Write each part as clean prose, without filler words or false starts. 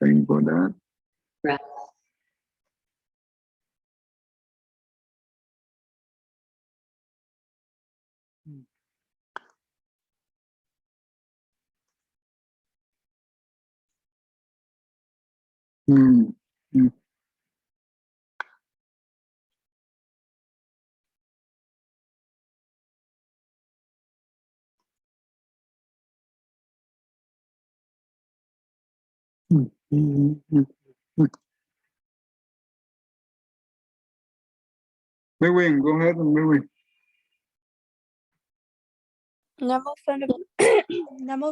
Waiting for that. Right. Mm. Mm. Mm. Mm. Mm. Mm. Wait, go ahead and wait. Namo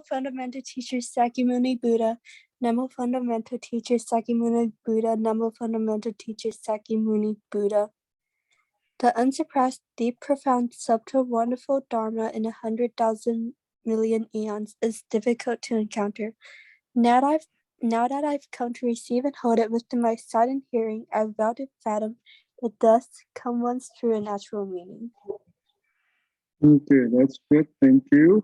Fundamental Teacher Sakyamuni Buddha. Namo Fundamental Teacher Sakyamuni Buddha. Namo Fundamental Teacher Sakyamuni Buddha. The unsurpassed, deep, profound, subtle, wonderful Dharma in 100,000 million eons is difficult to encounter. Now that I've come to receive and hold it within my sight and hearing, I vow to fathom the thus come one's true and natural meaning. Okay, that's good. Thank you.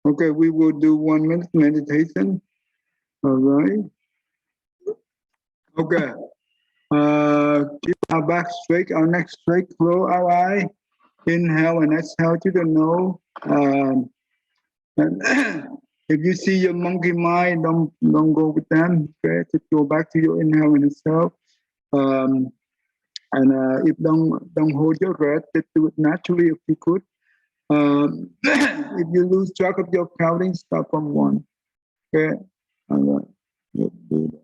Okay, we will do 1 minute meditation. All right. Okay. Keep our back straight, our neck straight, close our eye. Inhale and exhale to the nose. And if you see your monkey mind, don't go with them. Okay, just go back to your inhale and exhale. If don't hold your breath, just do it naturally if you could. If you lose track of your counting, start from 1. Okay. All right. Let's do that.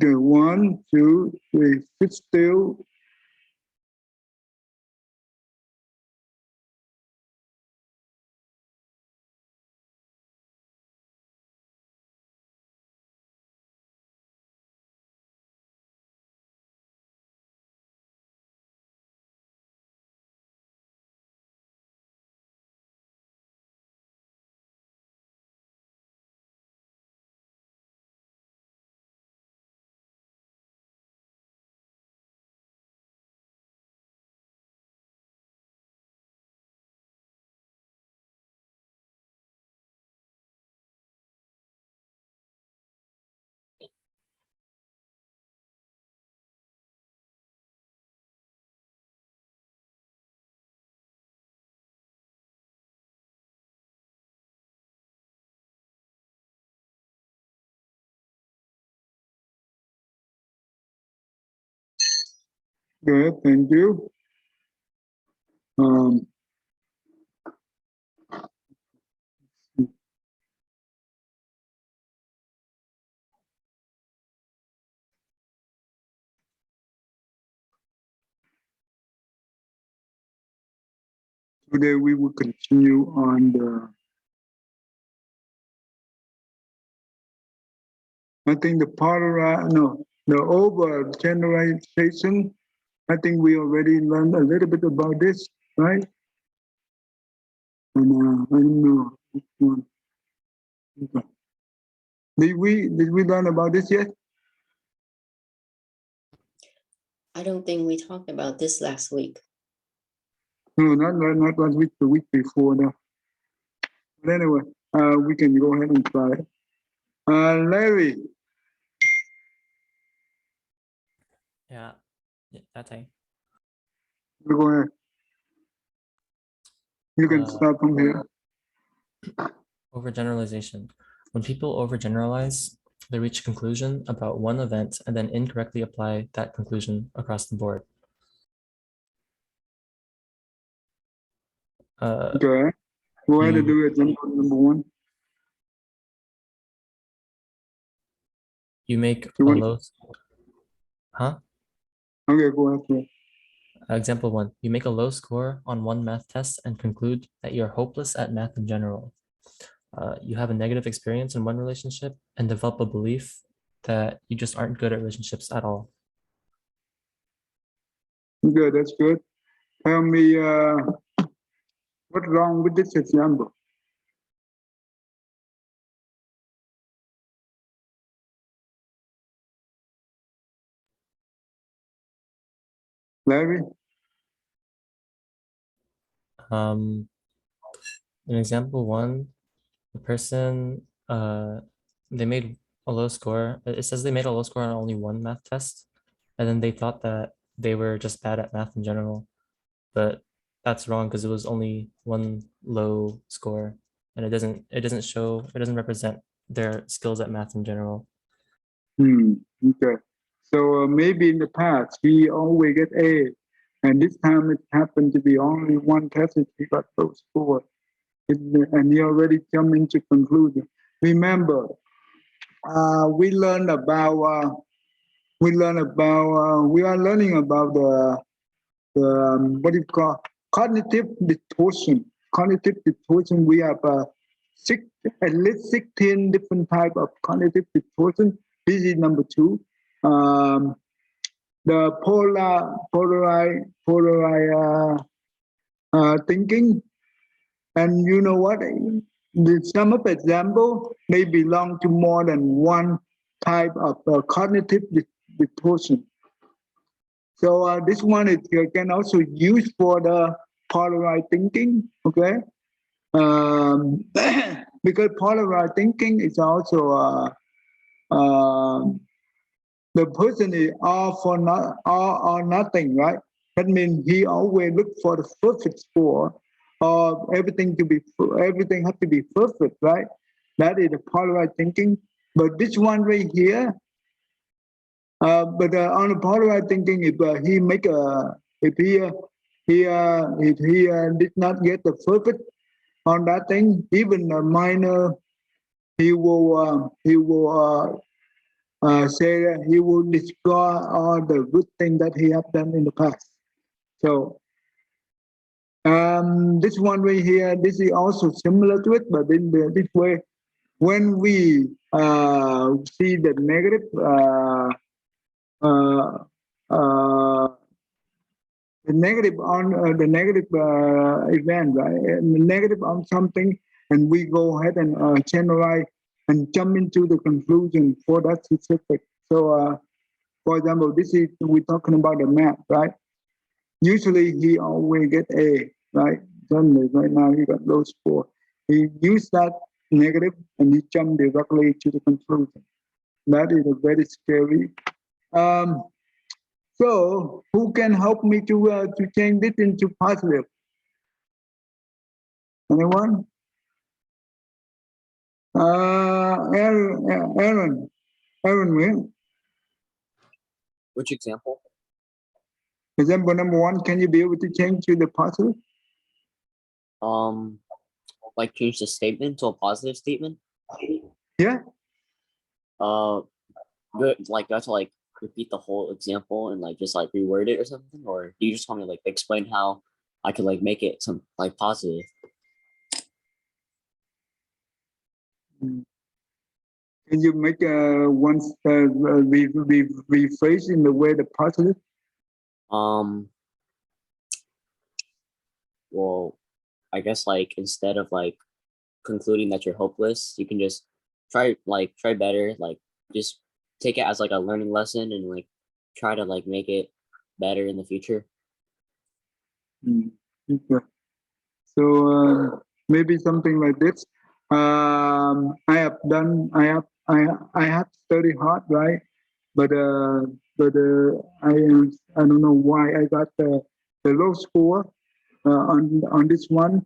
Okay, 1, 2, 3. Sit still. Good, thank you. Today we will continue on the over-generalization. I think we already learned a little bit about this, right? And I don't know which one. Okay. Did we learn about this yet? I don't think we talked about this last week. No, not last week, the week before that. But anyway, we can go ahead and try it. Larry. Yeah, that's right. Go ahead. You can start from here. Overgeneralization. When people overgeneralize, they reach a conclusion about one event and then incorrectly apply that conclusion across the board. Okay. Go ahead and do example number 1. You make a low... Huh? Okay, go ahead. Example 1. You make a low score on one math test and conclude that you're hopeless at math in general. You have a negative experience in one relationship and develop a belief that you just aren't good at relationships at all. Good, that's good. Tell me what's wrong with this example? Larry? In example one, the person they made a low score. It says they made a low score on only one math test, and then they thought that they were just bad at math in general. But that's wrong because it was only one low score, and it doesn't represent their skills at math in general. Okay. So maybe in the past he always get A, and this time it happened to be only one test that he got low score, and he already jumped into conclusion. Remember, we learned about we are learning about the what do you call cognitive distortion. Cognitive distortion. We have at least 16 different type of cognitive distortion. This is number 2. The polarized thinking, and you know what? Some of example they belong to more than one type of cognitive distortion. So this one is can also use for the polarized thinking. Okay, because polarized thinking is also the person is all or nothing, right? That means he always look for the perfect score, or everything has to be perfect, right? That is the polarized thinking. But this one right here, but on the polarized thinking, if he make a if he did not get the perfect on that thing, even a minor, he will say that he will destroy all the good things that he have done in the past. So this one right here, this is also similar to it, but in this way, when we see the negative on the negative event, right? Negative on something, and we go ahead and generalize and jump into the conclusion for that specific. So, for example, this is we're talking about the math, right? Usually he always get A, right? Suddenly, right now he got low score. He used that negative and he jumped directly to the conclusion. That is a very scary. So who can help me to change it into positive? Anyone? Aaron, will. Which example? Example number 1, can you be able to change to the positive? Like change the statement to a positive statement? Yeah. Good. Like do I have to like repeat the whole example and like just like reword it or something, or do you just want me to like explain how I could like make it some like positive? Can you make once rephrase in the way the positive? Well, I guess like instead of like concluding that you're hopeless, you can just try better, like just take it as like a learning lesson and like try to like make it better in the future. Okay. So maybe something like this. I have studied hard, right? But I don't know why I got the low score on this one.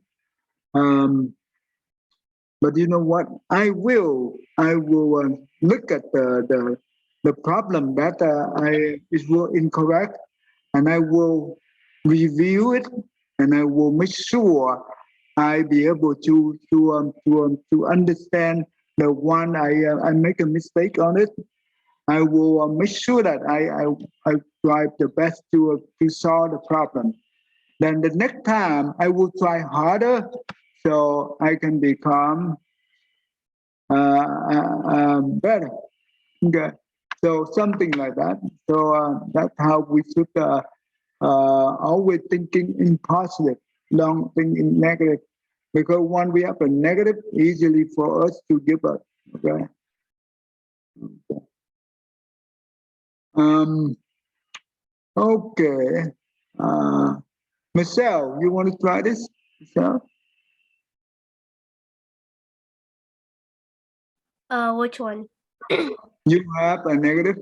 But you know what? I will look at the problem that is incorrect, and I will review it, and I will make sure I be able to understand the one I make a mistake on it. I will make sure that I try the best to solve the problem. Then the next time I will try harder so I can become better. Okay, so something like that. So that's how we should always thinking in positive, don't think in negative, because when we have a negative, easily for us to give up. Okay. Okay. Michelle, you want to try this? So Which one? you have a negative.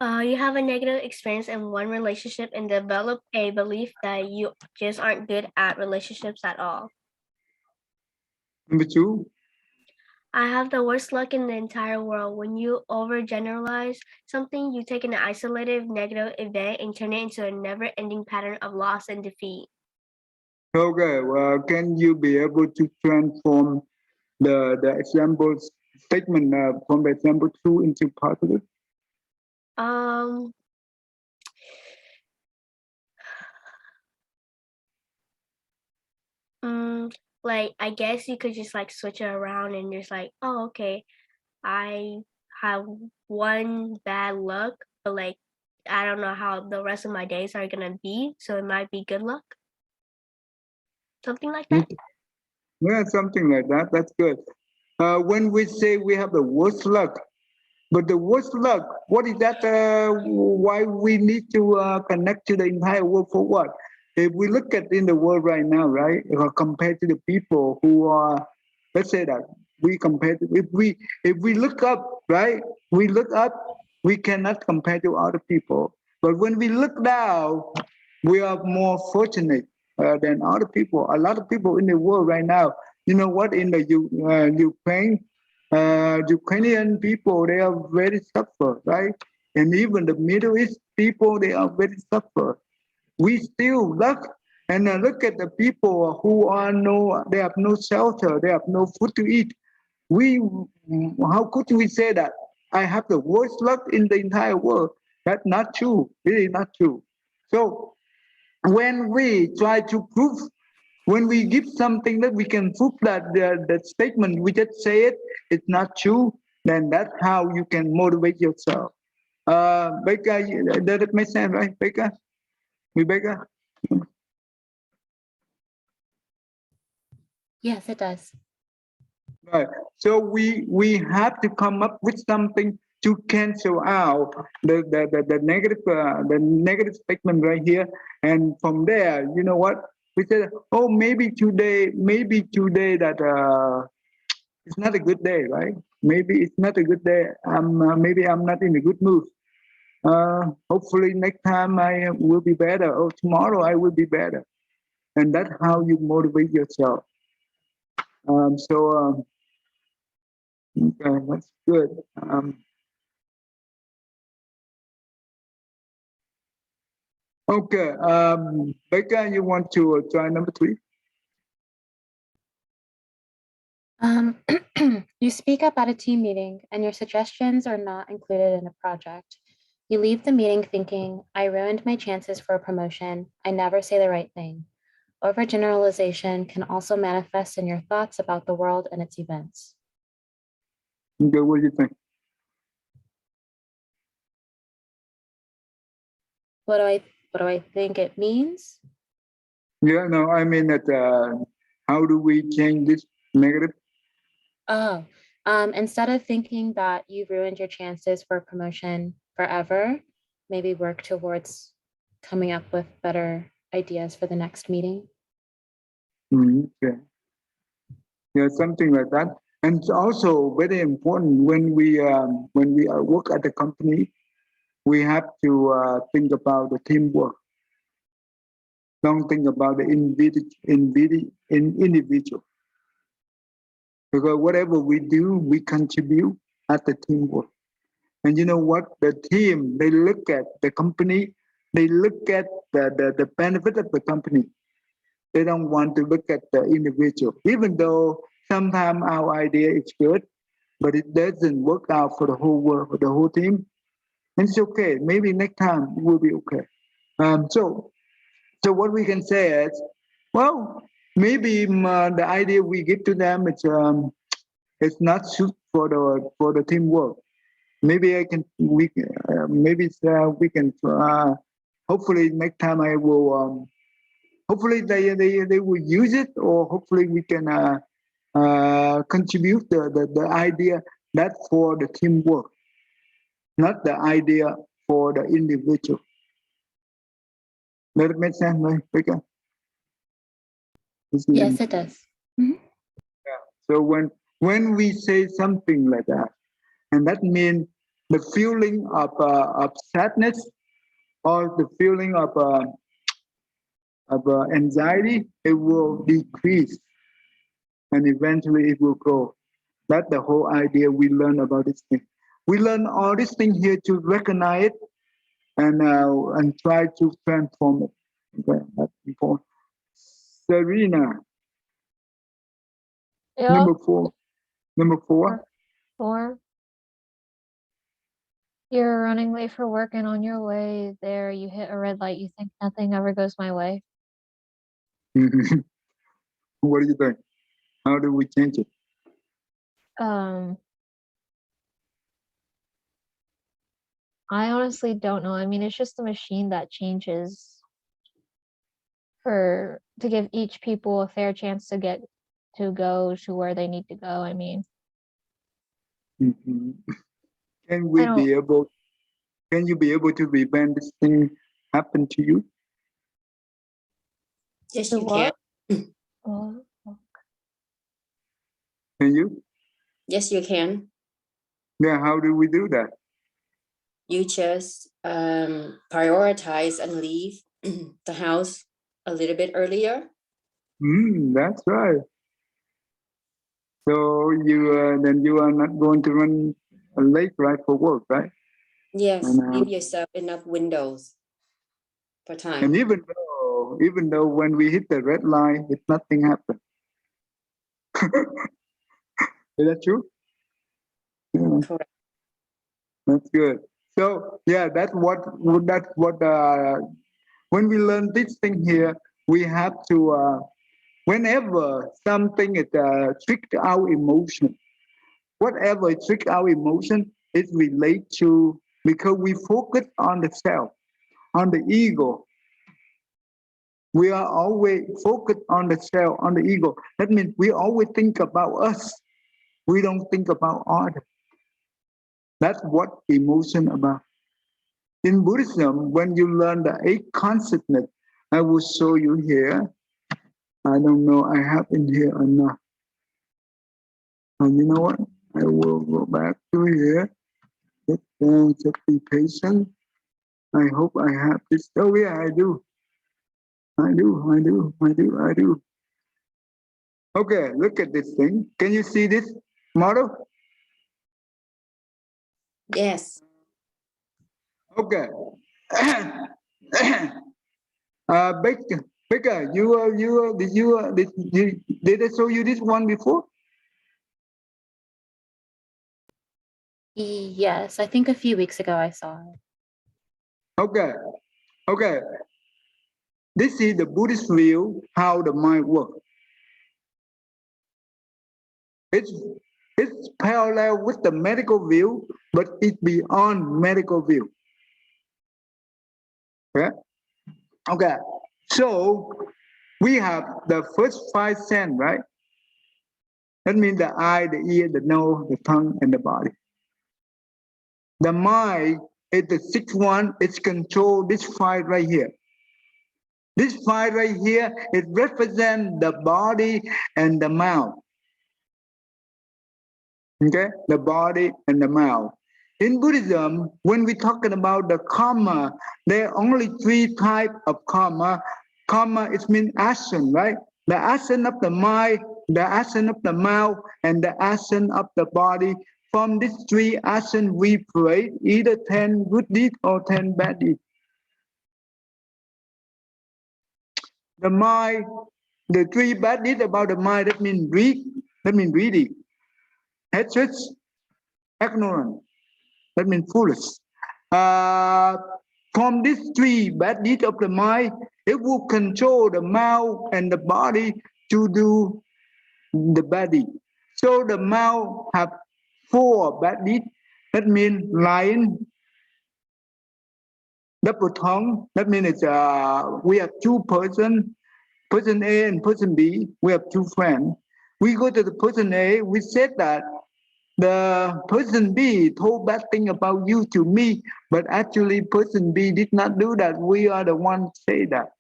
You have a negative experience in one relationship and develop a belief that you just aren't good at relationships at all. Number 2. I have the worst luck in the entire world. When you overgeneralize something, you take an isolated negative event and turn it into a never-ending pattern of loss and defeat. Okay, well, can you be able to transform the example statement from the example 2 into positive? Um, like I guess you could just like switch it around and just like, oh, okay, I have one bad luck, but like I don't know how the rest of my days are gonna be, so it might be good luck. Something like that. Yeah, something like that. That's good. When we say we have the worst luck, but the worst luck, what is that? Why we need to connect to the entire world for what? If we look at in the world right now, right, compared to the people who are, let's say that we compare to, if we look up, right, we look up, we cannot compare to other people. But when we look down, we are more fortunate than other people. A lot of people in the world right now, you know what, in the Ukraine, Ukrainian people, they are very suffer, right? And even the Middle East people, they are very suffer. We still look at the people who are they have no shelter, they have no food to eat. How could we say that? I have the worst luck in the entire world. That's not true, really not true. So when we try to prove, when we give something that we can prove that the statement we just say it's not true, then that's how you can motivate yourself. Becca, does it make sense, right, Becca? Rebecca? Yes, it does. Right. So we have to come up with something to cancel out the negative statement right here, and from there, you know what? We said, oh, maybe today that it's not a good day, right? Maybe it's not a good day. Maybe I'm not in a good mood. Hopefully next time I will be better, or tomorrow I will be better, and that's how you motivate yourself. Okay, that's good. Okay, Becca, you want to try number 3? You speak up at a team meeting and your suggestions are not included in a project. You leave the meeting thinking, I ruined my chances for a promotion. I never say the right thing. Overgeneralization can also manifest in your thoughts about the world and its events. Okay, what do you think? What do I think it means? Yeah, no, I mean that. How do we change this negative? Oh, instead of thinking that you've ruined your chances for a promotion forever, maybe work towards coming up with better ideas for the next meeting. Okay. Yeah, something like that. And it's also very important when we work at the company, we have to think about the teamwork. Don't think about the individual. Because whatever we do, we contribute at the teamwork. And you know what? The team, they look at the company, they look at the benefit of the company. They don't want to look at the individual, even though sometimes our idea is good, but it doesn't work out for the whole world, for the whole team. And it's okay. Maybe next time it will be okay. So what we can say is, well, maybe the idea we give to them it's not suit for the teamwork. Maybe we can hopefully next time I will hopefully they will use it, or hopefully we can contribute the idea that for the teamwork, not the idea for the individual. Does it make sense, right, Becca? Isn't it? Yes, it does. So when we say something like that, and that means the feeling of sadness or the feeling of anxiety, it will decrease and eventually it will go. That's the whole idea we learn about this thing. We learn all this thing here to recognize it and try to transform it. Okay, that's important. Serena, Yeah, number four. Number four. or you're running late for work and on your way there you hit a red light. You think nothing ever goes my way. What do you think? How do we change it? I honestly don't know. I mean, it's just a machine that changes to give each people a fair chance to go to where they need to go. I mean, Mhm. Can I we don't. be able? Can you be able to prevent this thing happen to you? Yes, Do you can. what? Well, Can you? Yes, you can. Yeah. How do we do that? You just prioritize and leave the house a little bit earlier. That's right. So then you are not going to run late, right, for work, right? Yes, And give yourself enough windows for time. and even though when we hit the red line, if nothing happened, is that true? Yeah, Correct. that's good. So yeah, that's what when we learn this thing here, we have to whenever something is tricked our emotion, whatever trick our emotion, it relates to because we focus on the self, on the ego. We are always focused on the self, on the ego. That means we always think about us. We don't think about others. That's what emotion about. In Buddhism, when you learn the eight consciousness, I will show you here. I don't know I have in here or not. And you know what? I will go back to here. Just be patient. I hope I have this. Oh yeah, I do. I do. Okay, look at this thing. Can you see this model? Yes. Okay. Baker, did I show you this one before? Yes, I think a few weeks ago I saw it. Okay. Okay. This is the Buddhist view how the mind works. It's it's parallel with the medical view, but it's beyond medical view. Okay. Okay. So we have the first five senses, right? That means the eye, the ear, the nose, the tongue, and the body. The mind is the sixth one. It's control this five right here. This five right here, it represents the body and the mouth. Okay, the body and the mouth. In Buddhism, when we're talking about the karma, there are only three types of karma. Karma, it means action, right? The action of the mind, the action of the mouth, and the action of the body. From these three actions, we create either 10 good deeds or 10 bad deeds. The mind, the three bad deeds about the mind, that means greedy, hatred, ignorance. That means foolish. From these three bad deeds of the mind, it will control the mouth and the body to do the bad deed. So the mouth have four bad deeds. That means lying, double tongue. That means we have two persons, person A and person B. We have two friends. We go to the person A. We said that the person B told bad thing about you to me, but actually person B did not do that. We are the ones say that.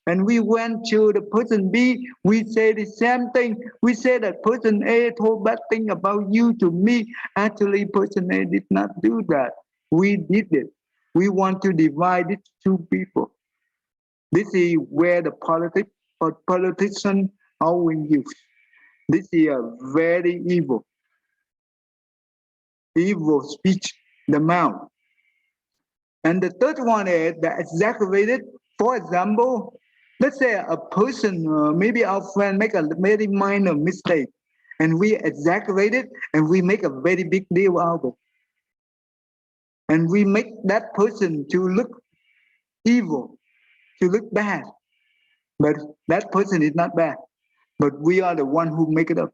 And we went to the person B, we say the same thing. We say that person A told bad thing about you to me. Actually, person A did not do that. We did it. We want to divide it to people. This is where the politicians always use. This is a very evil speech, the mouth. And the third one is the exaggerated. For example, let's say a person, maybe our friend make a very minor mistake, and we exaggerate it, and we make a very big deal out of it. And we make that person to look evil, to look bad. But that person is not bad. But we are the one who make it up.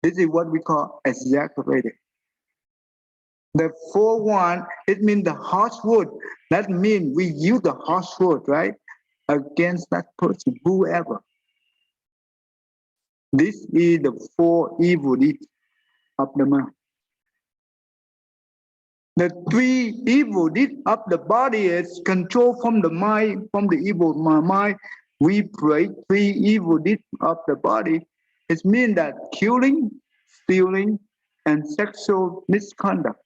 This is what we call exaggerated. The fourth one, it means the harsh word. That means we use the harsh word, right? Against that person, whoever. This is the four evil deeds of the mouth. The three evil deeds of the body is control from the mind, from the evil mind. We break three evil deeds of the body. It means that killing, stealing, and sexual misconduct.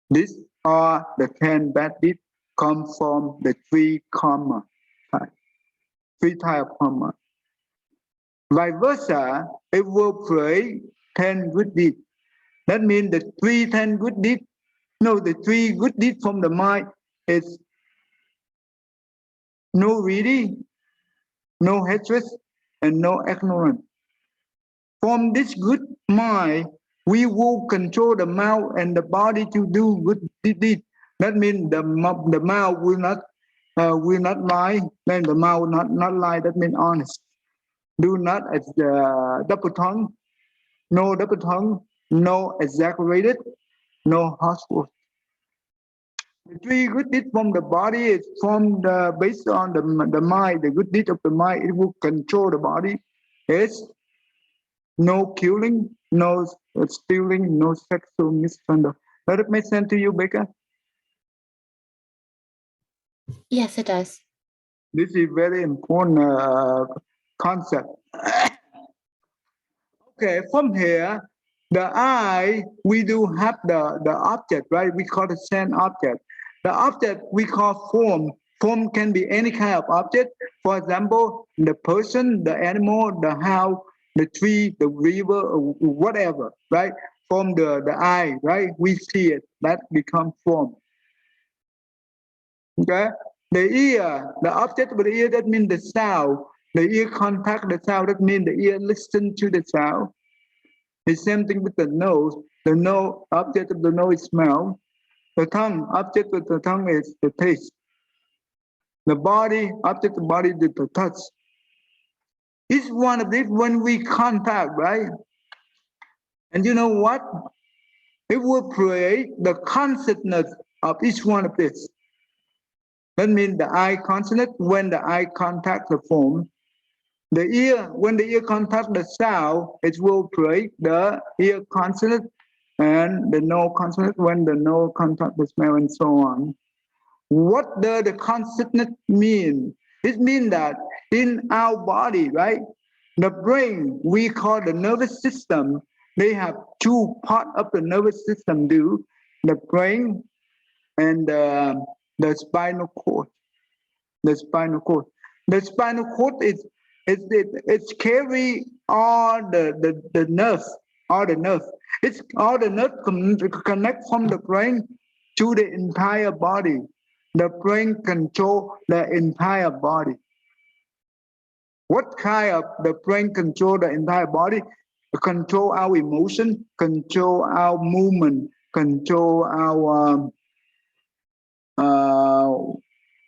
These are the 10 bad deeds come from the three karma type, three type of karma. Vice versa, it will create 10 good deeds. That means the three good deeds, the three good deeds from the mind is no greedy, no hatred, and no ignorance. From this good mind, we will control the mouth and the body to do good deeds. That means the mouth will not lie. Then the mouth will not lie. That means honest. Do not double tongue. No double tongue. No exaggerated. No harsh word. The three good deeds from the body is based on the mind. The good deed of the mind, it will control the body. It's no killing, no stealing, no sexual misconduct. Does it make sense to you, Becca? Yes, it does. This is very important concept. Okay, from here, the eye, we do have the object, right? We call the sense object. The object we call form. Form can be any kind of object. For example, the person, the animal, the house, the tree, the river, or whatever, right? From the eye, right? We see it, that becomes form. Okay? The ear, the object of the ear, that means the sound. The ear contact the sound, that means the ear listen to the sound. The same thing with the nose. The nose, object of the nose is smell. The tongue, object of the tongue is the taste. The body, object of the body is the touch. Each one of these, when we contact, right? And you know what? It will create the consciousness of each one of this. That means the eye consciousness, when the eye contact the form. The ear, when the ear contact the sound, it will create the ear consciousness, and the nose consciousness when the nose contact the smell, and so on. What does the consciousness mean? It means that in our body, right? The brain, we call the nervous system. They have two parts of the nervous system do, the brain and the spinal cord. The spinal cord. The spinal cord is it's carry all the nerves, all the nerves. It's all the nerves connect from the brain to the entire body. The brain control the entire body. What kind of the brain control the entire body? Control our emotion, control our movement, control our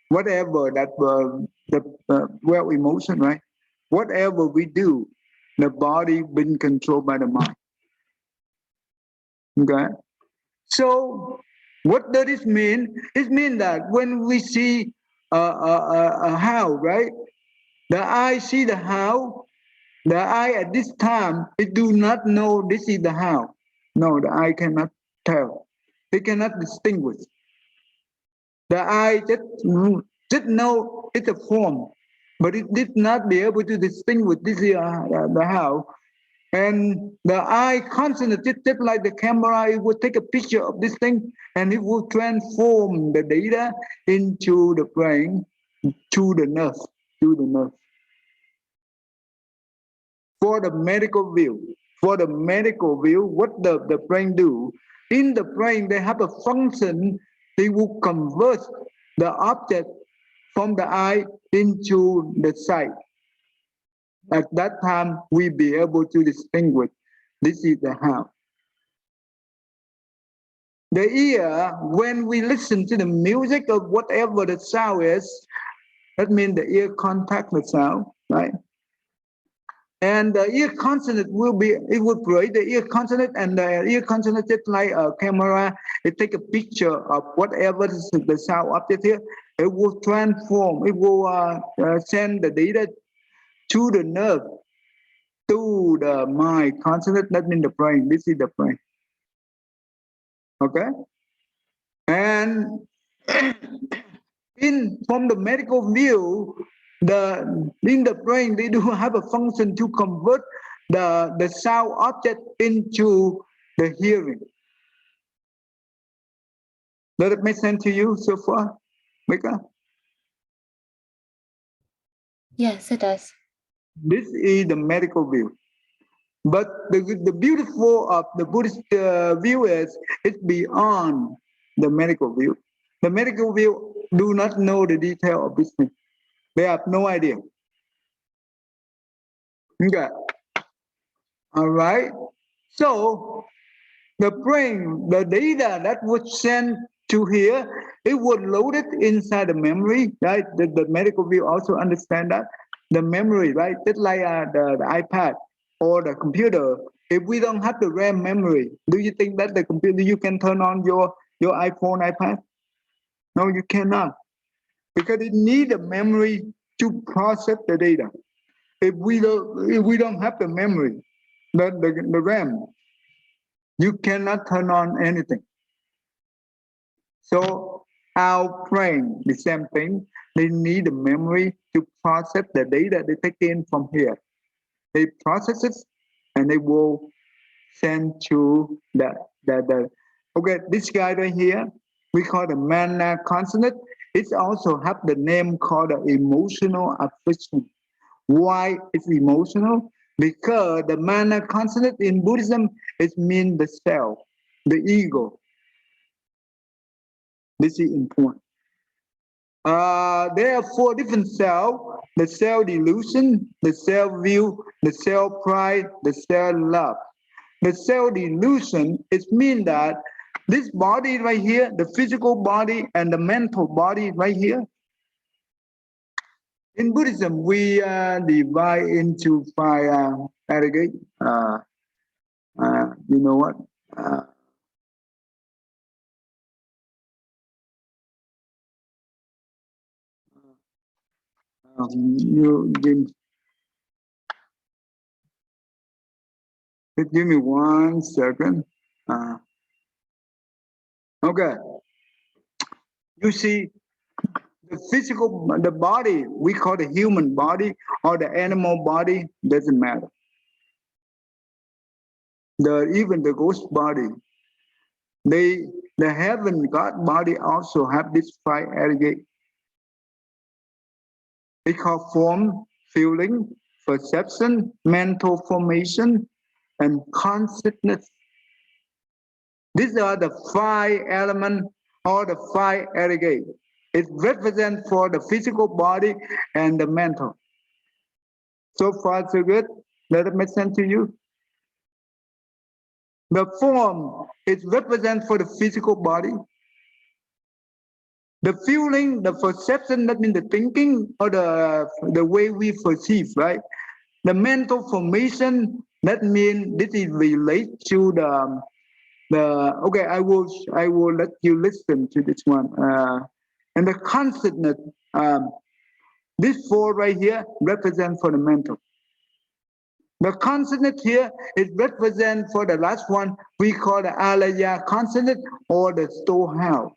whatever that well emotion, right? Whatever we do, the body been controlled by the mind. Okay. So what does this mean? It means that when we see a house, right? The eye see the house. The eye at this time, it do not know this is the house. No, the eye cannot tell. It cannot distinguish. The eye just know it's a form, but it did not be able to distinguish this is the how. And the eye constantly, just like the camera, it would take a picture of this thing and it will transform the data into the brain, to the nerve, to the nerve. For the medical view, what the brain do? In the brain, they have a function. They will convert the object from the eye into the sight. At that time, we be able to distinguish. This is the how. The ear, when we listen to the music or whatever the sound is, that means the ear contact the sound, right? And the ear consonant it will create the ear consonant, and the ear consonant just like a camera, it take a picture of whatever is the sound object here, it will transform, it will send the data to the nerve, to the mind consonant, that means the brain, this is the brain, okay? And from the medical view, in the brain, they do have a function to convert the sound object into the hearing. Does it make sense to you so far, Mika? Yes, it does. This is the medical view. But the beautiful of the Buddhist view is it's beyond the medical view. The medical view do not know the detail of this thing. They have no idea. Okay. All right. So the brain, the data that was sent to here, it was loaded inside the memory, right? The medical view also understand that. The memory, right? Just like the iPad or the computer. If we don't have the RAM memory, do you think that the computer, you can turn on your iPhone, iPad? No, you cannot. Because it needs a memory to process the data. If we don't have the memory, the RAM, you cannot turn on anything. So our brain, the same thing, they need the memory to process the data they take in from here. They process it and they will send to the okay, this guy right here, we call the mana consonant. It also have the name called the emotional affliction. Why it's emotional? Because the mana consonant in Buddhism, it means the self, the ego. This is important. There are 4 different cells: the self delusion, the self view, the self pride, the self love. The self delusion, it means that this body right here, the physical body and the mental body right here. In Buddhism, we divide into 5 aggregate. You know what? You give me 1 second. Okay. You see, the body, we call the human body or the animal body, doesn't matter. Even the ghost body, the heaven God body also have this 5 aggregate. They call form, feeling, perception, mental formation, and consciousness. These are the 5 elements or the 5 aggregate. It represents for the physical body and the mental. So far, so good. Does it make sense to you? The form, it represents for the physical body. The feeling, the perception, that means the thinking or the way we perceive, right? The mental formation, that means this is related to okay, I will let you listen to this one. And the consciousness, this 4 right here represent for the mental. The consonant here is represent for the last one, we call the alaya consonant or the storehouse.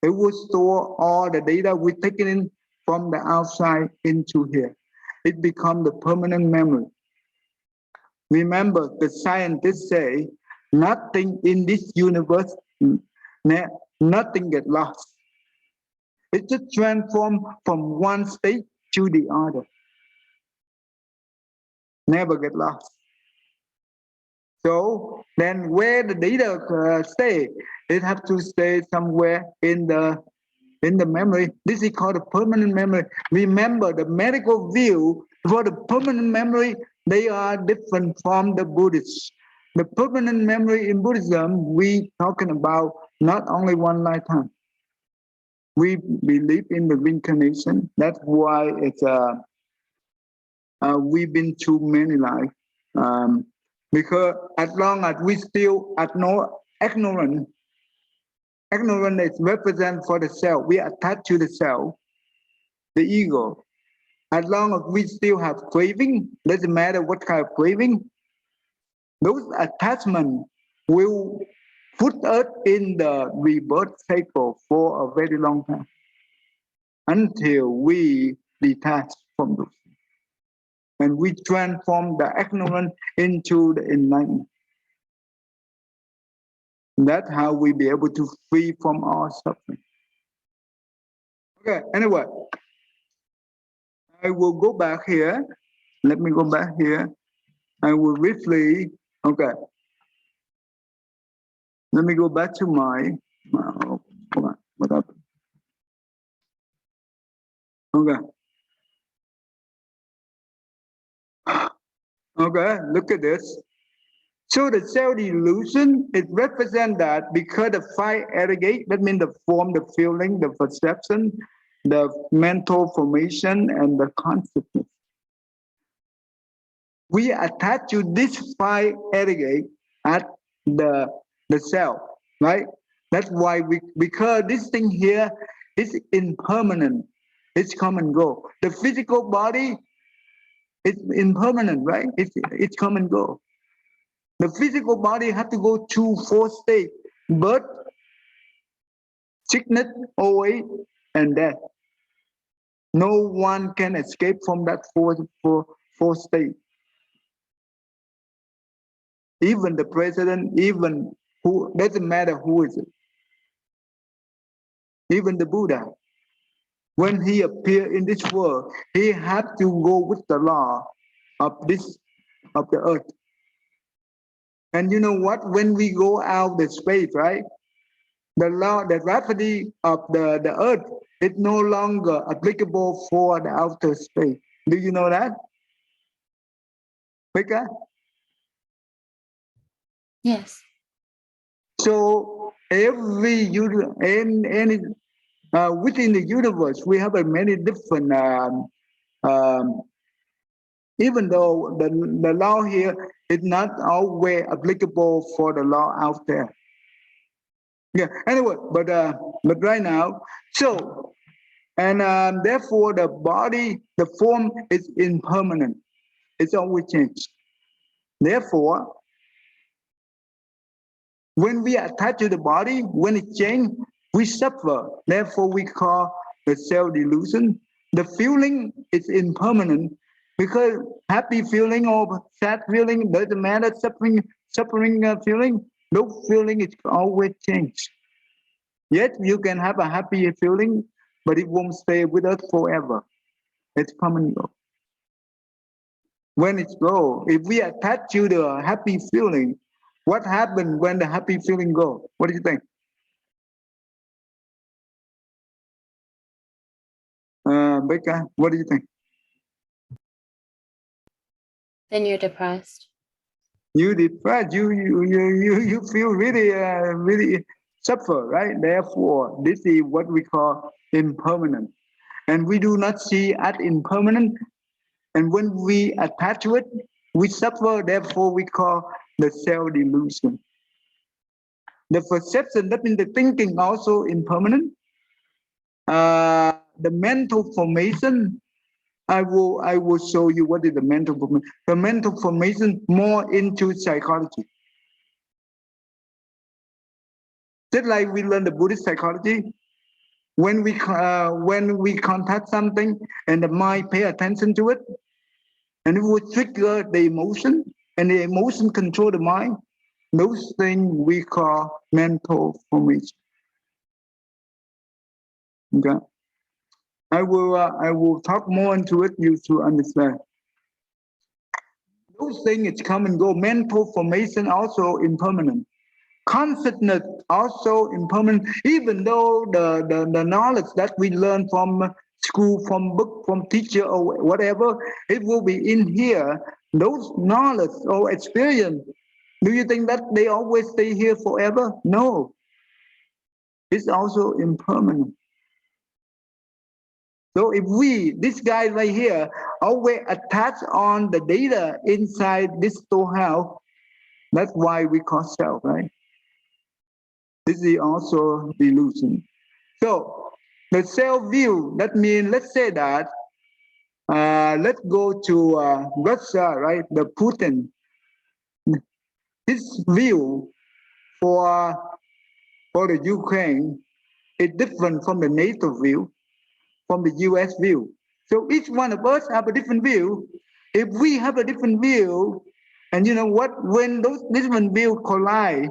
It will store all the data we taken in from the outside into here. It becomes the permanent memory. Remember, the scientists say nothing in this universe, nothing gets lost. It just transforms from one state to the other. Never get lost. So then where the data stay, it have to stay somewhere in the memory. This is called a permanent memory. Remember, the medical view for the permanent memory, they are different from the Buddhist. The permanent memory in Buddhism, we talking about not only one lifetime. We believe in the reincarnation. That's why it's we've been through many lives. Because as long as we still ignorant is represent for the self. We attach to the self, the ego. As long as we still have craving, doesn't matter what kind of craving, those attachments will put us in the rebirth cycle for a very long time until we detach from those. And we transform the ignorance into the enlightenment. That's how we be able to free from our suffering. Okay, anyway, I will go back here. Let me go back here. I will briefly, okay. Let me go back to my oh, hold on, what happened? Okay. Okay, look at this. So the cell delusion, it represents that because the five aggregate, that means the form, the feeling, the perception, the mental formation, and the consciousness. We attach to this five aggregate at the cell, right? That's why because this thing here is impermanent. It's come and go. The physical body is impermanent, right? It's come and go. The physical body has to go through four states: birth, sickness, old age, and death. No one can escape from that four state. Even the president, even who, doesn't matter who is it. Even the Buddha, when he appeared in this world, he had to go with the law of the earth. And you know what? When we go out the space, right? The law, the gravity of the earth is no longer applicable for the outer space. Do you know that? Becca? Yes. So every any within the universe, we have a many different. Even though the law here is not always applicable for the law out there. Yeah. Anyway, but right now, so and therefore the body, the form is impermanent. It's always changed. Therefore, when we attach to the body, when it changes, we suffer. Therefore, we call the cell delusion. The feeling is impermanent because happy feeling or sad feeling doesn't matter. Suffering feeling, no feeling is always changed. Yet you can have a happy feeling, but it won't stay with us forever. It's come and go. When it's go, if we attach to the happy feeling, what happens when the happy feeling go? What do you think? Becca, what do you think? Then you're depressed. You depressed. You feel really suffer, right? Therefore, this is what we call impermanent, and we do not see as impermanent. And when we attach to it, we suffer. Therefore, we call the self delusion. The perception, that means the thinking, also impermanent. The mental formation, I will show you what is the mental formation. The mental formation more into psychology. Just like we learn the Buddhist psychology, when we contact something and the mind pay attention to it, and it will trigger the emotion, and the emotion control the mind. Those things we call mental formation. Okay. I will talk more into it, you to understand. Those things come and go. Mental formation also impermanent. Consciousness also impermanent. Even though the knowledge that we learn from school, from book, from teacher or whatever, it will be in here. Those knowledge or experience, do you think that they always stay here forever? No. It's also impermanent. So if this guy right here, always attach on the data inside this storehouse, that's why we call self, right? This is also delusion. So the self view, that means, let's say that, let's go to Russia, right? The Putin. His view for the Ukraine is different from the NATO view, from the US view. So each one of us have a different view. If we have a different view, and you know what, when those different views collide,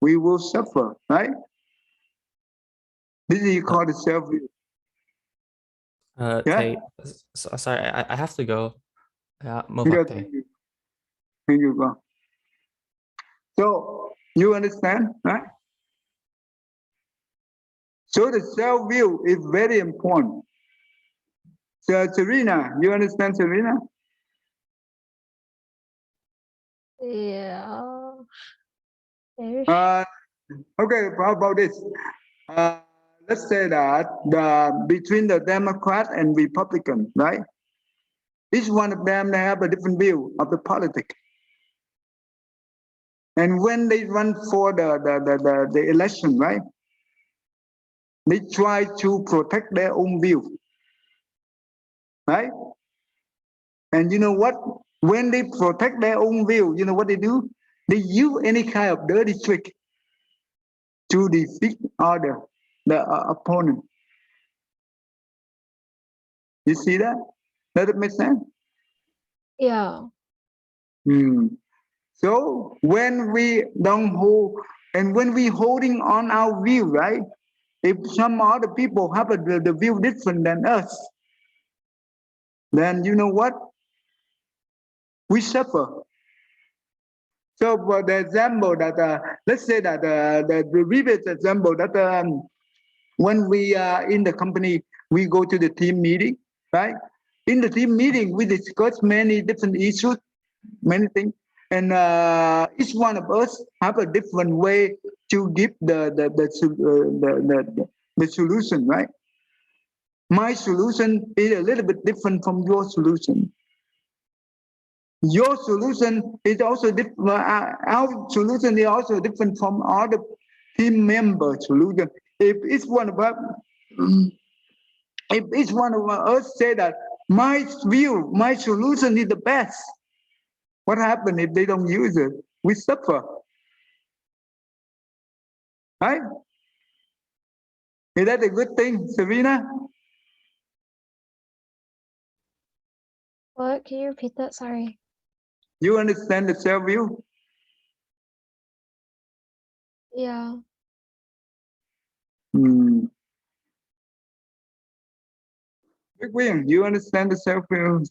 we will suffer, right? This is called the self-view. Yeah? Tay, sorry, I have to go. Yeah, Yeah, thank you. Thank you, bro. So you understand, right? So the self-view is very important. So Serena, you understand, Serena? Yeah. There's Okay, how about this? Let's say that between the Democrat and Republican, right? Each one of them, they have a different view of the politics. And when they run for the election, right? They try to protect their own view, right? And you know what? When they protect their own view, you know what they do? They use any kind of dirty trick to defeat the opponent. You see that? Does it make sense? yeah. So when we don't hold, and when we holding on our view, right? If some other people have the view different than us, then you know what? We suffer. So for the example that, let's say that the previous example that when we are in the company, we go to the team meeting, right? In the team meeting, we discuss many different issues, many things, and each one of us have a different way to give the solution, right? My solution is a little bit different from your solution. Your solution is also different. Our solution is also different from other team member solution. If each one of us, if each one of us say that my view, my solution is the best, what happens if they don't use it? We suffer, right? Is that a good thing, Serena? What? Can you repeat that? Sorry. You understand the self view? Yeah. Big William, you understand the self view?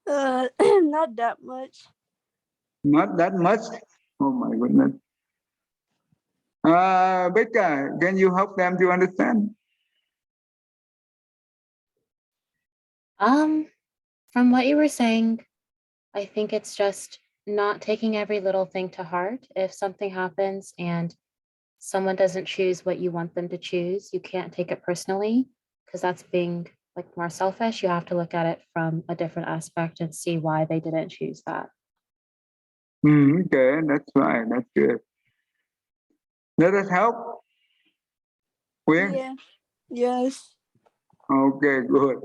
Not that much. Not that much. Oh my goodness. Becca, can you help them to understand? From what you were saying, I think it's just not taking every little thing to heart. If something happens and someone doesn't choose what you want them to choose, you can't take it personally, because that's being like more selfish. You have to look at it from a different aspect and see why they didn't choose that. Okay, that's right. That's good. Let us help. Where? Yeah. Yes. Okay, good.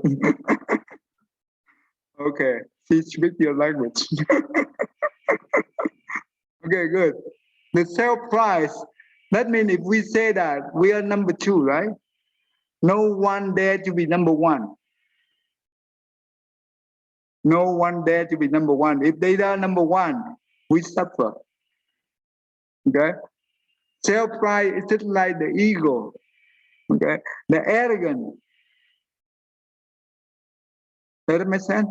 Okay, speak your language. Okay, good. The sale price That means if we say that we are number two, right? No one dare to be number one. No one dare to be number one. If they are number one, we suffer. Okay? Self-pride is just like the ego. Okay? The arrogance. Does that make sense?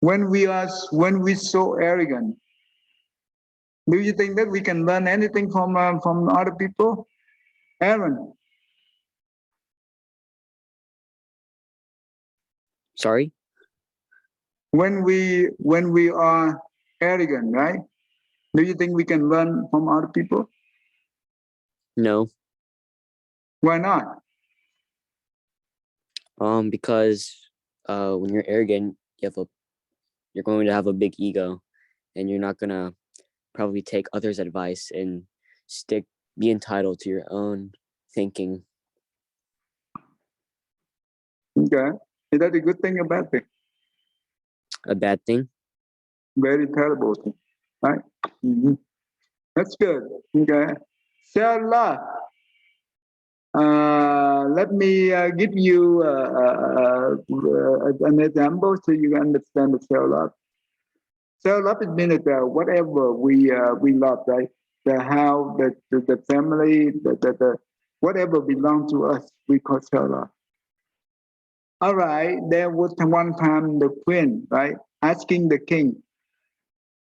When we so arrogant, do you think that we can learn anything from other people? Aaron, Sorry? when we are arrogant, right? Do you think we can learn from other people? No. Why not? Because when you're arrogant, you're going to have a big ego, and you're not gonna probably take others' advice and be entitled to your own thinking. Okay. Is that a good thing or bad thing? A bad thing? Very terrible thing, right? Mhm. That's good. Okay. Self-love. Let me give you an example so you understand the self-love. Self-love is mean that whatever we love, right? The house, the family, the whatever belongs to us, we call self-love. All right, there was one time the queen, right, asking the king,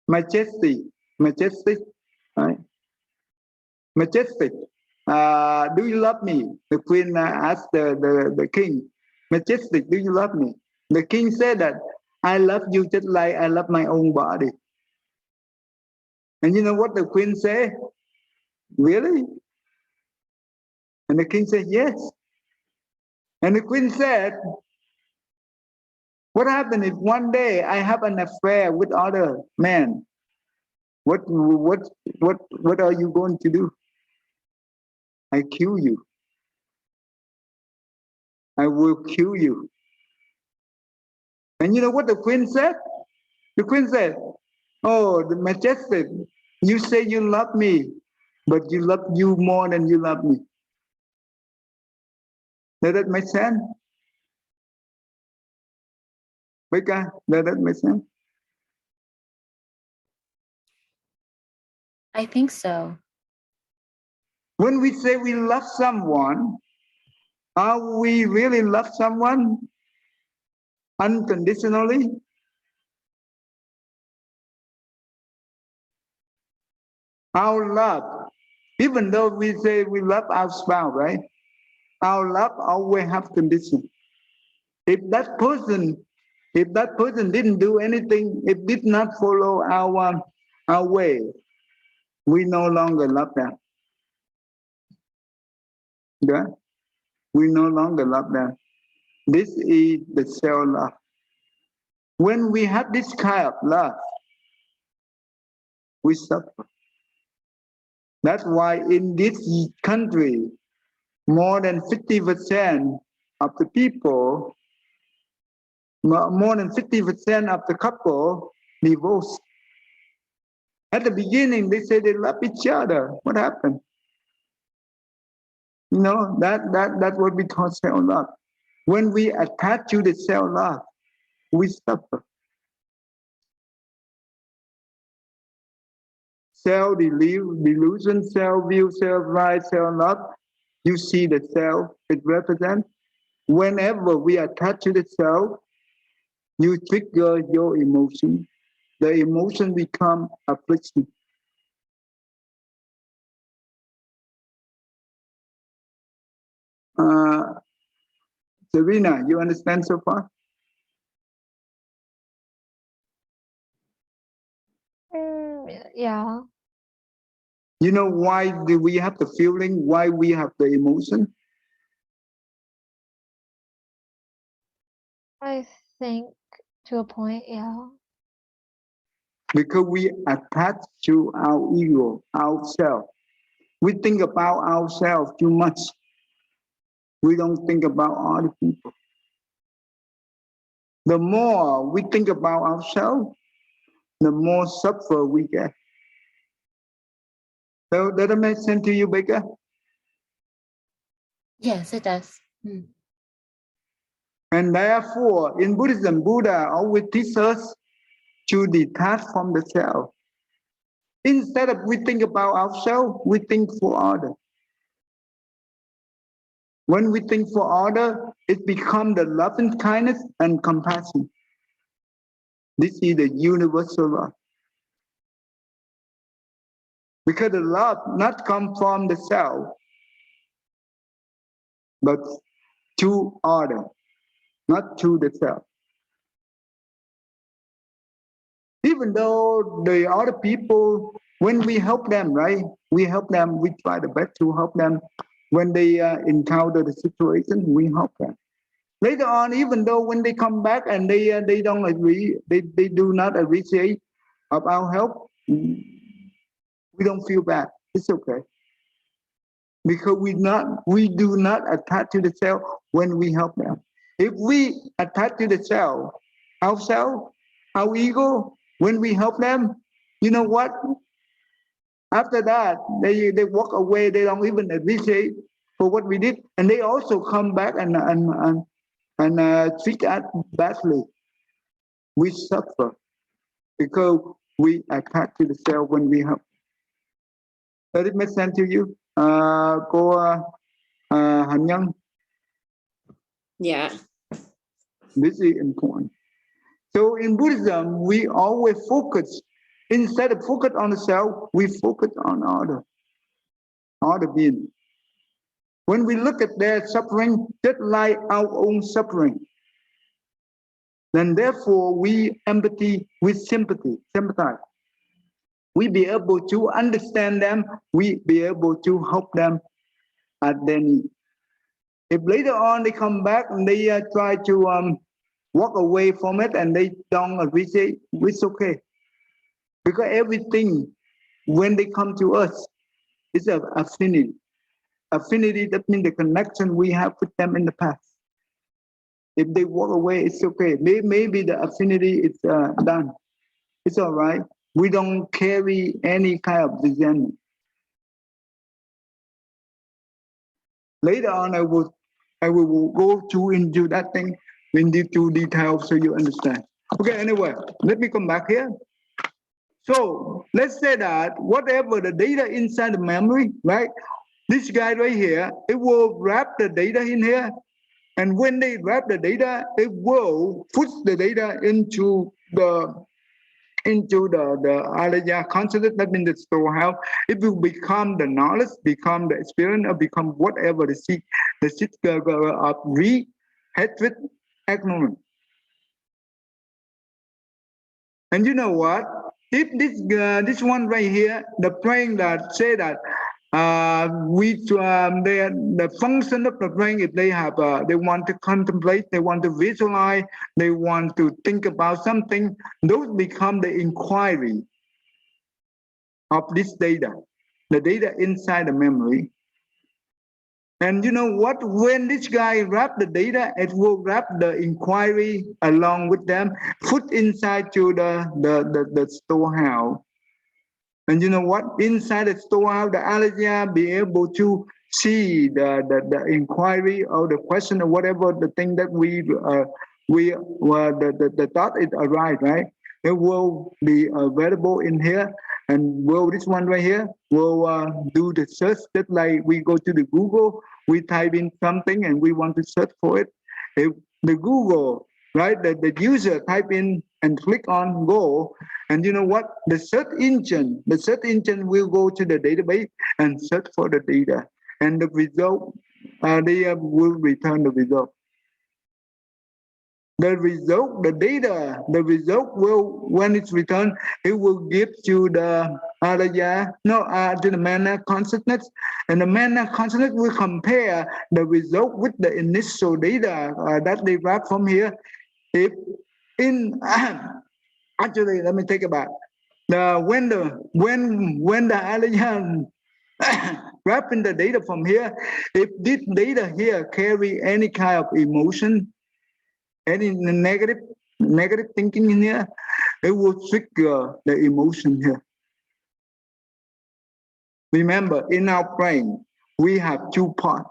Majesty, right? Majestic, do you love me? The queen asked the king, Majestic, do you love me? The king said that, I love you just like I love my own body. And you know what the queen said? Really? And the king said, yes. And the queen said, what happens if one day I have an affair with other men? What are you going to do? I kill you. I will kill you. And you know what the queen said? The queen said, oh, the majestic, you say you love me, but you love you more than you love me. Does that make sense? Becca, does that make sense? I think so. When we say we love someone, are we really love someone unconditionally? Our love, even though we say we love our spouse, right? Our love always have condition. If that person didn't do anything, it did not follow our way, we no longer love them. Yeah? We no longer love them. This is the self-love. When we have this kind of love, we suffer. That's why in this country, more than 50% of the people, more than 50% of the couple divorce. At the beginning, they say they love each other. What happened? You know, that's what we call self-love. When we attach to the self-love, we suffer. Self-delusion, self-view, self-right, self-love. You see the self it represents. Whenever we attach to the self, you trigger your emotion. The emotion become affliction. Serena, you understand so far? Yeah. You know why do we have the feeling? Why we have the emotion? I think to a point, yeah. Because we attach to our ego, ourselves. We think about ourselves too much. We don't think about other people. The more we think about ourselves, the more suffer we get. So does that make sense to you, Baker? Yes, it does. And therefore, in Buddhism, Buddha always teaches us to detach from the self. Instead of we think about ourselves, we think for others. When we think for others, it becomes the loving kindness and compassion. This is the universal love. Because the love not come from the self, but to others, not to the self. Even though the other people, when we help them, right? We help them, we try the best to help them. When they encounter the situation, we help them. Later on, even though when they come back and they don't agree, they do not appreciate of our help, we don't feel bad. It's okay. Because we do not attach to the self when we help them. If we attach to the self, ourselves, our ego, when we help them, you know what? After that, they walk away. They don't even appreciate for what we did, and they also come back and treat us badly. We suffer because we attach to the self when we help. Does it make sense to you, cô Hạnh Nhân? Yeah. This is important. So in Buddhism, we always focus, instead of focus on the self, we focus on other beings. When we look at their suffering, just like our own suffering, then therefore we empathy, we sympathize. We be able to understand them, we be able to help them at their need. If later on they come back and they try to walk away from it and they don't appreciate, it's okay. Because everything, when they come to us, is an affinity. Affinity, that means the connection we have with them in the past. If they walk away, it's okay. Maybe the affinity is done. It's all right. We don't carry any kind of resentment. Later on, I will go into that thing into detail so you understand. Okay, anyway, let me come back here. So let's say that whatever the data inside the memory, right? This guy right here, it will wrap the data in here. And when they wrap the data, it will put the data into the Alaya consciousness, that means the storehouse. It will become the knowledge, become the experience, or become whatever the seed of greed, hatred, ignorance. And you know what? If this one right here, the brain that say that the function of the brain, if they have they want to contemplate, they want to visualize, they want to think about something, those become the inquiry of this data, the data inside the memory. And you know what? When this guy wrap the data, it will wrap the inquiry along with them, put inside to the storehouse. And you know what? Inside the storehouse, the alaya be able to see the inquiry or the question or whatever the thing that the thought is arrived, right? It will be available in here, and will this one right here will do the search. Just like we go to the Google, we type in something and we want to search for it. If the Google, right, the user type in and click on go, and you know what? The search engine will go to the database and search for the data, and the result, they will return the result. The result, the data, the result will, when it's returned, it will give to the alaya, to the mana consciousness, and the mana consciousness will compare the result with the initial data that they wrap from here. If in actually, let me take it back. When the alaya wrapping the data from here, if this data here carry any kind of emotion, any negative thinking in here, it will trigger the emotion here. Remember, in our brain, we have two parts.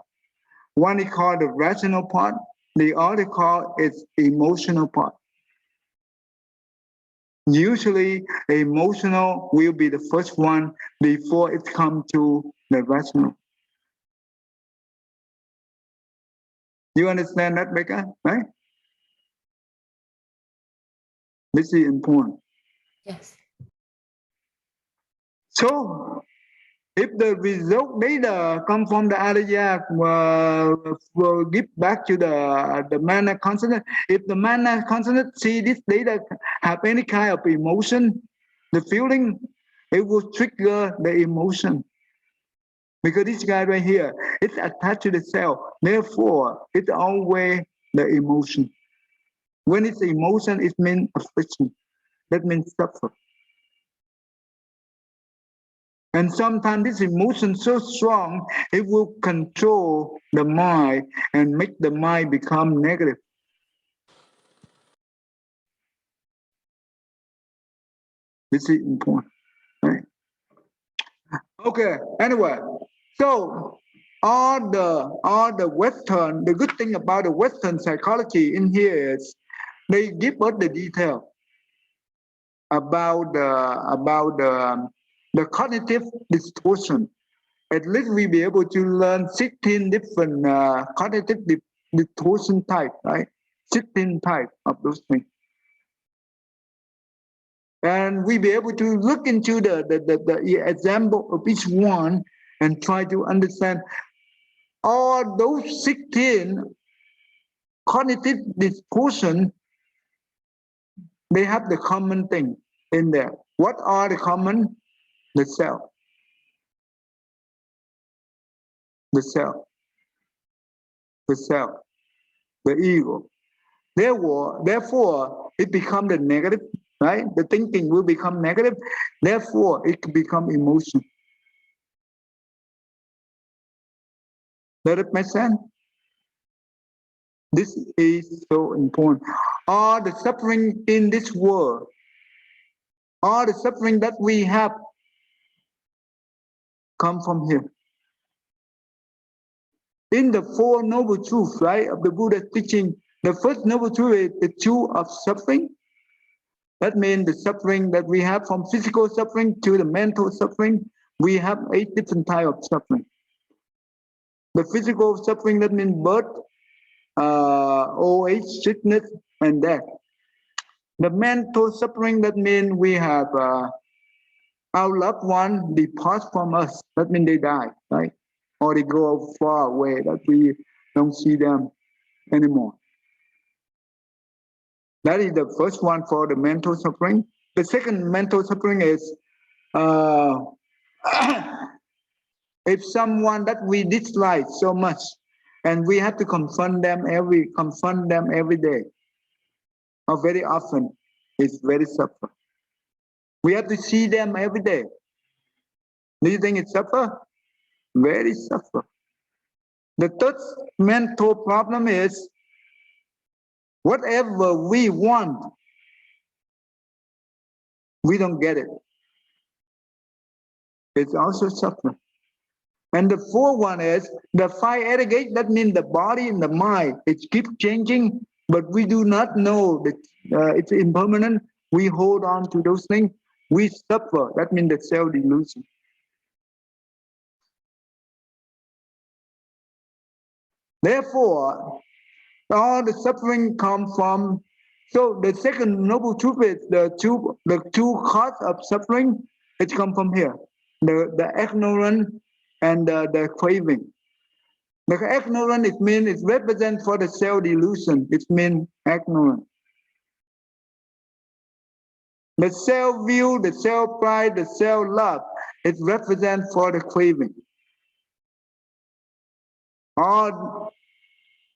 One is called the rational part, the other called is emotional part. Usually, the emotional will be the first one before it comes to the rational. You understand that, Becca? Right? This is important. Yes. So, if the result data come from the area will give back to the mana consonant. If the mana consonant see this data have any kind of emotion, the feeling, it will trigger the emotion. Because this guy right here, it's attached to the cell. Therefore, it's always the emotion. When it's emotion, it means affliction. That means suffer. And sometimes this emotion so strong, it will control the mind and make the mind become negative. This is important, right? Okay, anyway, so all the Western, the good thing about the Western psychology in here is they give us the detail about the cognitive distortion. At least we be able to learn 16 different cognitive distortion type, right? 16 type of those things. And we be able to look into the example of each one and try to understand all those 16 cognitive distortion, they have the common thing in there. What are the common? The self. The self. The self. The ego. Therefore, it becomes the negative, right? The thinking will become negative. Therefore, it can become emotion. Does it make sense? This is so important. All the suffering in this world, all the suffering that we have come from here. In the Four Noble Truths, right, of the Buddha's teaching, the first noble truth is the truth of suffering. That means the suffering that we have from physical suffering to the mental suffering. We have 8 different types of suffering. The physical suffering, that means birth, old age, sickness, and death. The mental suffering, that means we have our loved one depart from us. That means they die, right? Or they go far away, that we don't see them anymore. That is the first one for the mental suffering. The second mental suffering is if someone that we dislike so much, and we have to confront them every day, or very often, it's very suffer. We have to see them every day. Do you think it's suffer? Very suffer. The third mental problem is whatever we want, we don't get it. It's also suffering. And the fourth one is the 5 aggregate, that means the body and the mind, it keeps changing, but we do not know that it's impermanent. We hold on to those things. We suffer. That means the self-delusion. Therefore, all the suffering comes from, so the second noble truth is the two cause of suffering, it comes from here. The ignorance and the craving. The ignorant, it means it represents for the self-delusion. It means ignorant. The self-view, the self-pride, the self-love, it represents for the craving. All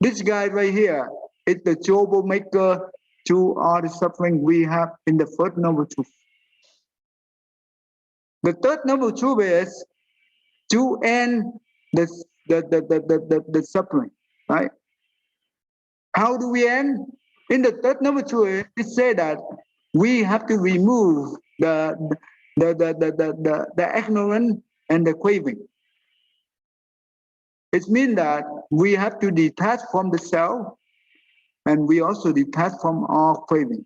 this guy right here is the troublemaker to all the suffering we have in the first noble truth. The third noble truth is to end the suffering, right? How do we end? In the third noble truth, it says that we have to remove the ignorance and the craving. It means that we have to detach from the self, and we also detach from our craving.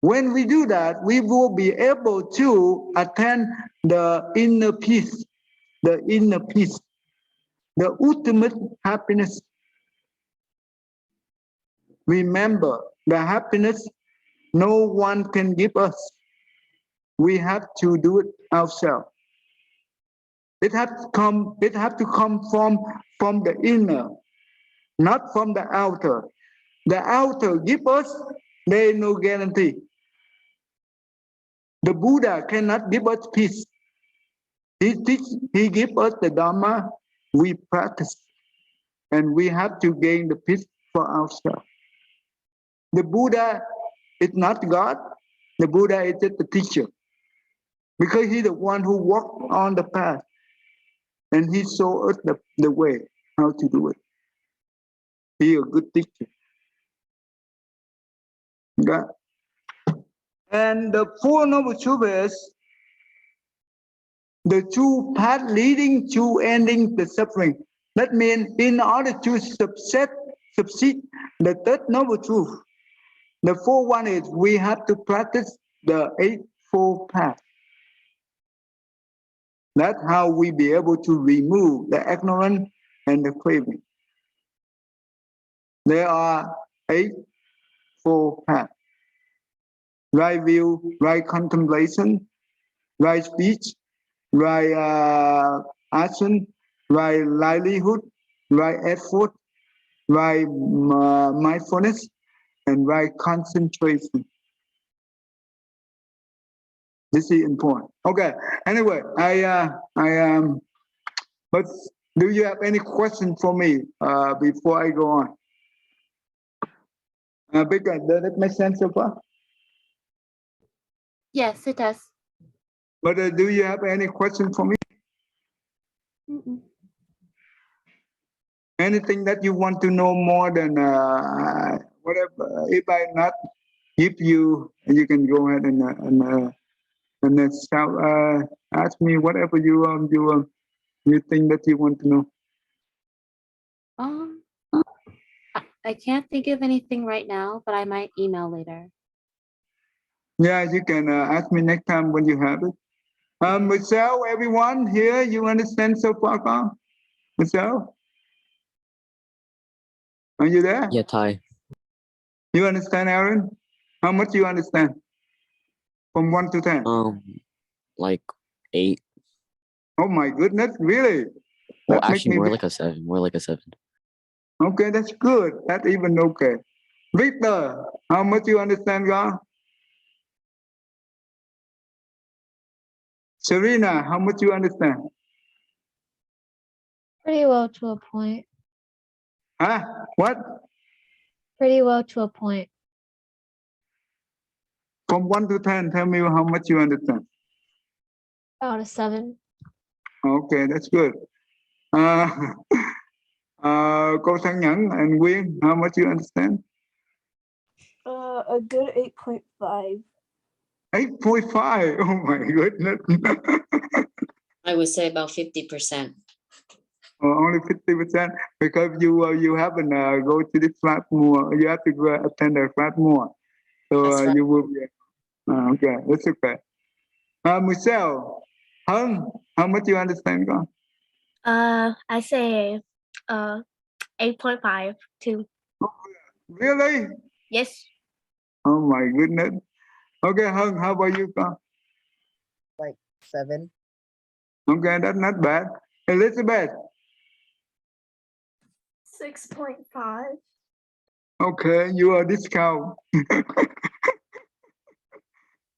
When we do that, we will be able to attain the inner peace, the ultimate happiness. Remember, the happiness no one can give us. We have to do it ourselves. It has to come from the inner, not from the outer. The outer give us, there is no guarantee. The Buddha cannot give us peace. He gives us the Dharma, we practice, and we have to gain the peace for ourselves. The Buddha is not God. The Buddha is just the teacher, because he's the one who walked on the path, and he showed us the way how to do it. He is a good teacher. Okay? And the Four Noble Truths, the two paths leading to ending the suffering. That means in order to succeed the third noble truth, the fourth one is we have to practice the Eightfold Path. That's how we be able to remove the ignorance and the craving. There are Eightfold Paths: right view, right contemplation, right speech, right action, right livelihood, right effort, right mindfulness, and right concentration. This is important. Okay. Anyway, but do you have any question for me before I go on? Because does it make sense so far? Yes, it does. But do you have any question for me? Mm-mm. Anything that you want to know more than whatever? If I not give you, you can go ahead and then ask me whatever you think that you want to know. Um, I can't think of anything right now, but I might email later. Yeah, you can ask me next time when you have it. Michelle, everyone here, you understand so far, Con? Michelle? Are you there? Yeah, Ty. You understand, Aaron? How much you understand? From 1 to 10? Like 8. Oh my goodness, really? Well, That make actually, me more very- like a 7. More like a 7. Okay, that's good. That's even okay. Victor, how much you understand, God? Serena, how much you understand? Pretty well to a point. Huh? What? Pretty well to a point. From 1 to 10, tell me how much you understand. About a 7. Okay, that's good. Cô Sang Nhẫn and Nguyên, how much you understand? A good 8.5. 8.5. Oh my goodness. I would say about 50%. Only 50% because you haven't go to the flat more. You have to go attend the flat more. So That's right. you will be. Okay, that's okay. Michelle, how much you understand, God? I say 8.5 too. Really? Yes. Oh my goodness. Okay, Hung, how about you, God? Like 7. Okay, that's not bad. Elizabeth. 6.5. Okay, you are discount.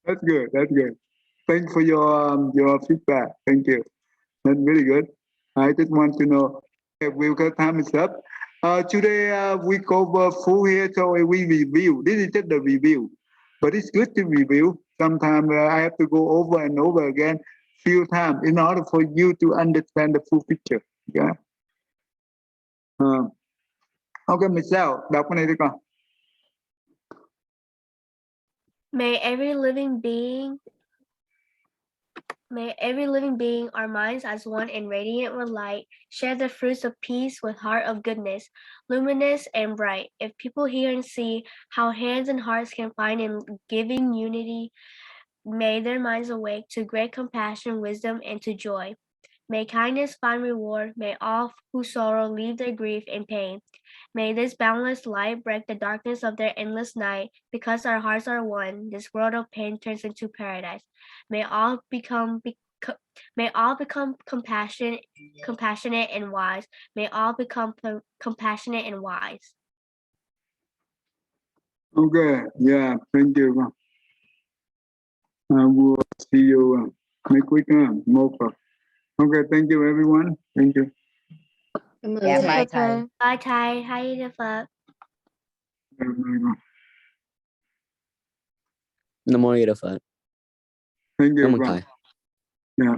That's good. That's good. Thanks for your feedback. Thank you. That's really good. I just want to know. Okay, because time is up. Today we cover full here, so we review. This is just the review, but it's good to review. Sometimes I have to go over and over again few times in order for you to understand the full picture. Yeah. Okay, Michelle, đọc cái này đi con. May every living being May every living being, our minds as one and radiant with light, share the fruits of peace with heart of goodness, luminous and bright. If people hear and see how hands and hearts can find in giving unity, may their minds awake to great compassion, wisdom, and to joy. May kindness find reward. May all who sorrow leave their grief and pain. May this boundless light break the darkness of their endless night. Because our hearts are one, this world of pain turns into paradise. May all become compassionate and wise. May all become compassionate and wise. Okay, yeah, thank you. We'll see you next week. More. Okay, thank you, everyone. Thank you. Yeah, Thank bye, you, Thầy. Bye, Thai. Hay Đức Phật. Nam mô A Di Đà Phật. Thank Cảm you. ơn thầy. Yeah.